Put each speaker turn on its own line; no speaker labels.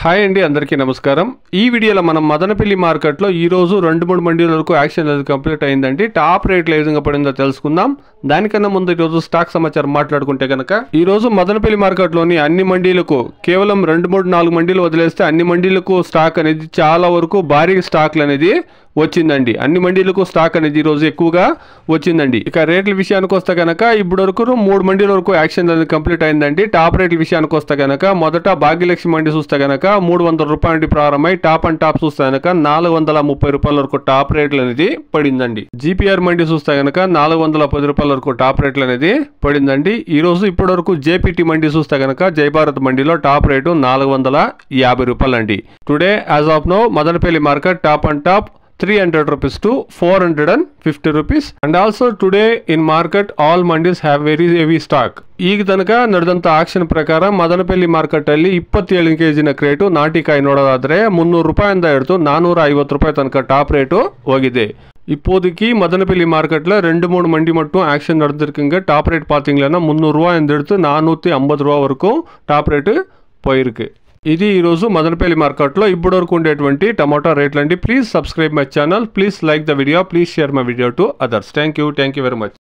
Hi అండి, అందరికీ నమస్కారం. ఈ వీడియోలో మనం మదనపల్లి మార్కెట్లో ఈరోజు 2-3 మండీల వరకు యాక్షన్ అనేది కంప్లీట్ అయిందండి. టాప్ రేట్లు ఏ విధంగా పడిందో తెలుసుకుందాం. దానికన్నా ముందు ఈరోజు స్టాక్ సమాచారం మాట్లాడుకుంటే కనుక ఈరోజు మదనపల్లి మార్కెట్లోని అన్ని మండీలకు కేవలం 2-3-4 మండీలు వదిలేస్తే అన్ని మండీలకు స్టాక్ అనేది చాలా వరకు భారీ స్టాక్లు అనేది వచ్చిందండి. అన్ని మండీలకు స్టాక్ అనేది ఈరోజు ఎక్కువగా వచ్చిందండి. ఇక రేట్ల విషయానికి వస్తే కనుక ఇప్పుడు వరకు 3 మండీల వరకు యాక్షన్ అనేది కంప్లీట్ అయిందండి. టాప్ రేట్ల విషయానికి వస్తే కనుక మొదట భాగ్యలక్ష్మి మండీ చూస్తే కనుక 300 రూపాయల నుండి ప్రారంభమై టాప్ అండ్ టాప్ చూస్తే కనుక 430 రూపాయల వరకు టాప్ రేట్లు అనేది పడిందండి. జీపీఆర్ మండీ చూస్తే కనుక 410 రూపాయల వరకు టాప్ రేట్లు అనేది పడిందండి. ఈ రోజు ఇప్పటి వరకు జేపీటీ మండీ చూస్తే కనుక జై భారత్ మండీలో టాప్ రేటు 450 రూపాయలు అండి. Today as of now Madanapalli market top and top 300 rupees to 450 rupees, and also today in market all mandis have very heavy stock. ಈಗ ತನಕ ನಡೆದಂತ ಆಕ್ಷನ್ ಪ್ರಕಾರ ಮದನಪಲ್ಲಿ ಮಾರ್ಕೆಟ್ ಅಲ್ಲಿ 27 ಕೆಜಿನ ಕ್ರೇಟು ನಾಟಿಕಾಯಿ ನೋಡೋದಾದ್ರೆ 300 ರೂಪಾಯಿಂದ ಹಿಡಿದು 450 ರೂಪಾಯಿ ತನಕ ಟಾಪ್ ರೇಟು ಹೋಗಿದೆ. இப்போதைக்கு மதனப்பள்ளி மார்க்கெட்டில் 2-3 மண்டி மட்டும் ஆக்ஷன் நடந்திருக்குங்க. டாப் ரேட் பார்த்தீங்கன்னா 300 ரூபாயிலிருந்து எடுத்து 450 ரூபா వరకు టాప్ రేటు పోయిருக்கு. ఇది ఈరోజు మదనపల్లి మార్కెట్లో ఇప్పటి వరకు ఉండేటువంటి టమాటా రేట్లు అండి. Please subscribe my channel, please like the video, please share my video to others. Thank you very much.